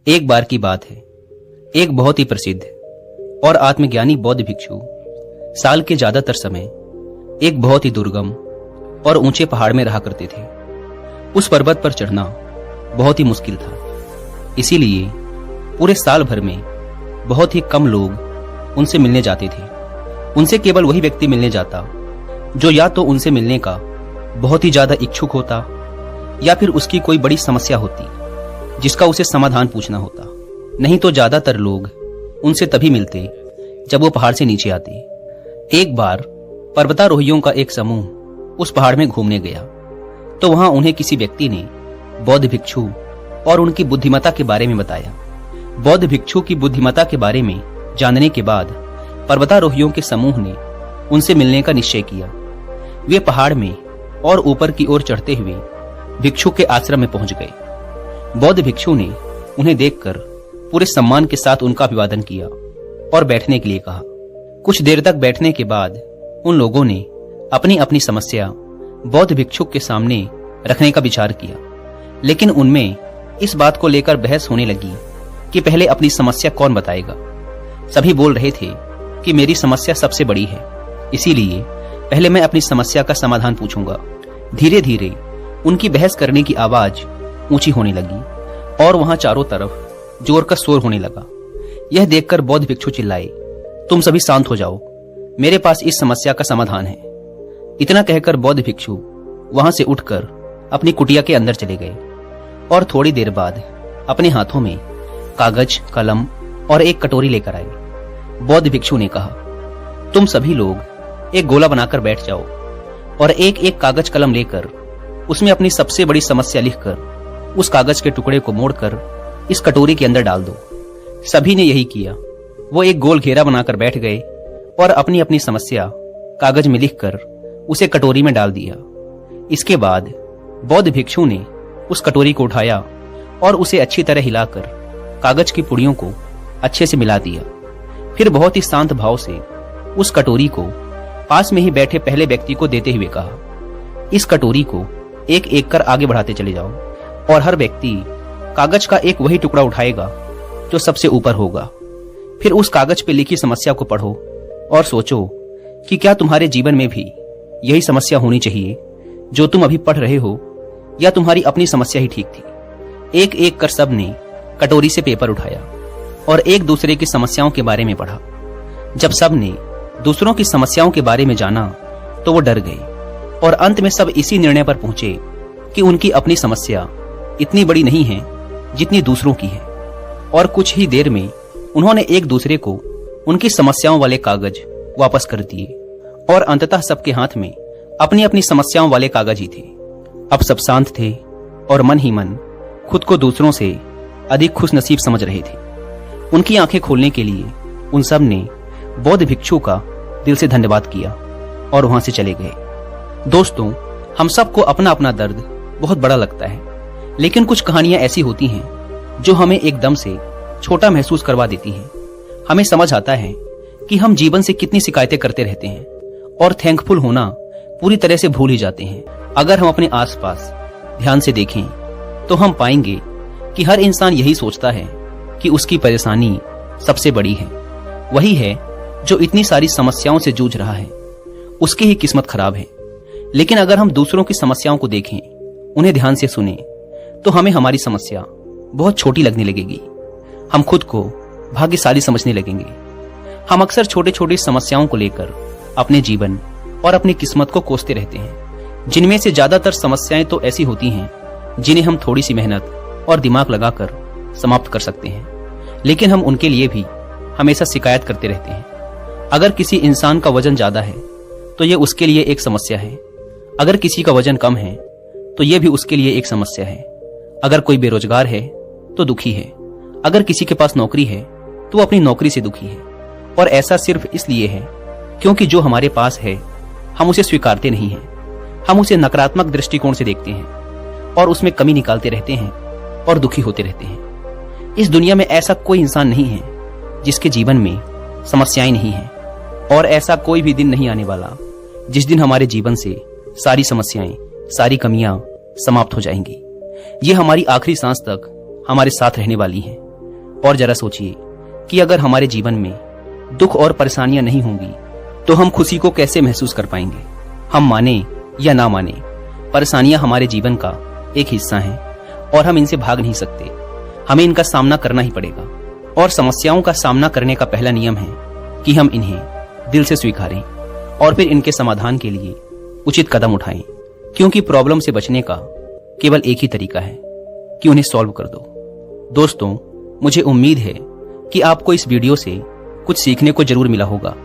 एक बार की बात है, एक बहुत ही प्रसिद्ध और आत्मज्ञानी बौद्ध भिक्षु साल के ज्यादातर समय एक बहुत ही दुर्गम और ऊंचे पहाड़ में रहा करते थे। उस पर्वत पर चढ़ना बहुत ही मुश्किल था, इसीलिए पूरे साल भर में बहुत ही कम लोग उनसे मिलने जाते थे। उनसे केवल वही व्यक्ति मिलने जाता जो या तो उनसे मिलने का बहुत ही ज्यादा इच्छुक होता या फिर उसकी कोई बड़ी समस्या होती जिसका उसे समाधान पूछना होता। नहीं तो ज्यादातर लोग उनसे तभी मिलते जब वो पहाड़ से नीचे आते। एक बार पर्वतारोहियों का एक समूह उस पहाड़ में घूमने गया तो वहां उन्हें किसी व्यक्ति ने बौद्ध भिक्षु और उनकी बुद्धिमत्ता के बारे में बताया। बौद्ध भिक्षु की बुद्धिमत्ता के बारे में जानने के बाद पर्वतारोहियों के समूह ने उनसे मिलने का निश्चय किया। वे पहाड़ में और ऊपर की ओर चढ़ते हुए भिक्षु के आश्रम में पहुंच गए। बौद्ध भिक्षु ने उन्हें देखकर पूरे सम्मान के साथ उनका अभिवादन किया और बैठने के लिए कहा। कुछ देर तक बैठने के बाद उन लोगों ने अपनी अपनी समस्या बौद्ध भिक्षु के सामने रखने का विचार किया, लेकिन उनमें इस बात को लेकर बहस होने लगी कि पहले अपनी समस्या कौन बताएगा। सभी बोल रहे थे कि मेरी समस्या सबसे बड़ी है, इसीलिए पहले मैं अपनी समस्या का समाधान पूछूंगा। धीरे धीरे उनकी बहस करने की आवाज ऊंची होने लगी और वहां चारों तरफ जोर का शोर होने लगा। यह देखकर बौद्ध भिक्षु चिल्लाए, तुम सभी शांत हो जाओ, मेरे पास इस समस्या का समाधान है। इतना कहकर बौद्ध भिक्षु वहां से उठकर अपनी कुटिया के अंदर चले गए और थोड़ी देर बाद अपने हाथों में कागज, कलम और एक कटोरी लेकर आए। बौद्ध भिक्षु ने कहा, तुम सभी लोग एक गोला बनाकर बैठ जाओ और एक एक कागज कलम लेकर उसमें अपनी सबसे बड़ी समस्या लिखकर उस कागज के टुकड़े को मोड़कर इस कटोरी के अंदर डाल दो। सभी ने यही किया। वो एक गोल घेरा बनाकर बैठ गए और अपनी अपनी समस्या कागज में लिखकर उसे कटोरी में डाल दिया। इसके बाद बौद्ध भिक्षु ने उस कटोरी को उठाया और उसे अच्छी तरह हिलाकर कागज की पुड़ियों को अच्छे से मिला दिया। फिर बहुत ही शांत भाव से उस कटोरी को पास में ही बैठे पहले व्यक्ति को देते हुए कहा, इस कटोरी को एक एक कर आगे बढ़ाते चले जाओ और हर व्यक्ति कागज का एक वही टुकड़ा उठाएगा जो सबसे ऊपर होगा। फिर उस कागज पे लिखी समस्या को पढ़ो और सोचो कि क्या तुम्हारे जीवन में भी यही समस्या होनी चाहिए जो तुम अभी पढ़ रहे हो, या तुम्हारी अपनी समस्या ही ठीक थी। एक एक कर सब ने कटोरी से पेपर उठाया और एक दूसरे की समस्याओं के बारे में पढ़ा। जब सब ने दूसरों की समस्याओं के बारे में जाना तो वो डर गए और अंत में सब इसी निर्णय पर पहुंचे कि उनकी अपनी समस्या इतनी बड़ी नहीं है जितनी दूसरों की है। और कुछ ही देर में उन्होंने एक दूसरे को उनकी समस्याओं वाले कागज वापस कर दिए और अंततः सबके हाथ में अपनी अपनी समस्याओं वाले कागज ही थे। अब सब शांत थे और मन ही मन खुद को दूसरों से अधिक खुशनसीब समझ रहे थे। उनकी आंखें खोलने के लिए उन सब ने बौद्ध भिक्षु का दिल से धन्यवाद किया और वहां से चले गए। दोस्तों, हम सबको अपना अपना दर्द बहुत बड़ा लगता है, लेकिन कुछ कहानियां ऐसी होती हैं जो हमें एकदम से छोटा महसूस करवा देती हैं। हमें समझ आता है कि हम जीवन से कितनी शिकायतें करते रहते हैं और थैंकफुल होना पूरी तरह से भूल ही जाते हैं। अगर हम अपने आसपास ध्यान से देखें तो हम पाएंगे कि हर इंसान यही सोचता है कि उसकी परेशानी सबसे बड़ी है। वही है जो इतनी सारी समस्याओं से जूझ रहा है, उसकी ही किस्मत खराब है। लेकिन अगर हम दूसरों की समस्याओं को देखें, उन्हें ध्यान से सुने, तो हमें हमारी समस्या बहुत छोटी लगने लगेगी। हम खुद को भाग्यशाली समझने लगेंगे। हम अक्सर छोटे छोटी समस्याओं को लेकर अपने जीवन और अपनी किस्मत को कोसते रहते हैं, जिनमें से ज्यादातर समस्याएं तो ऐसी होती हैं जिन्हें हम थोड़ी सी मेहनत और दिमाग लगाकर समाप्त कर सकते हैं, लेकिन हम उनके लिए भी हमेशा शिकायत करते रहते हैं। अगर किसी इंसान का वजन ज्यादा है तो यह उसके लिए एक समस्या है। अगर किसी का वजन कम है तो यह भी उसके लिए एक समस्या है। अगर कोई बेरोजगार है तो दुखी है। अगर किसी के पास नौकरी है तो अपनी नौकरी से दुखी है। और ऐसा सिर्फ इसलिए है क्योंकि जो हमारे पास है हम उसे स्वीकारते नहीं हैं। हम उसे नकारात्मक दृष्टिकोण से देखते हैं और उसमें कमी निकालते रहते हैं और दुखी होते रहते हैं। इस दुनिया में ऐसा कोई इंसान नहीं है जिसके जीवन में समस्याएं नहीं हैं, और ऐसा कोई भी दिन नहीं आने वाला जिस दिन हमारे जीवन से सारी समस्याएं, सारी कमियां समाप्त हो जाएंगी। ये हमारी आखिरी सांस तक हमारे साथ रहने वाली हैं। और जरा सोचिए कि अगर हमारे जीवन में दुख और परेशानियां नहीं होंगी तो हम खुशी को कैसे महसूस कर पाएंगे। हम माने या ना माने, परेशानियां हमारे जीवन का एक हिस्सा हैं और हम इनसे भाग नहीं सकते। हमें इनका सामना करना ही पड़ेगा और समस्याओं का सामना करने का पहला नियम है कि हम इन्हें दिल से स्वीकारें और फिर इनके समाधान के लिए उचित कदम उठाएं, क्योंकि प्रॉब्लम से बचने का केवल एक ही तरीका है कि उन्हें सॉल्व कर दो। दोस्तों, मुझे उम्मीद है कि आपको इस वीडियो से कुछ सीखने को जरूर मिला होगा।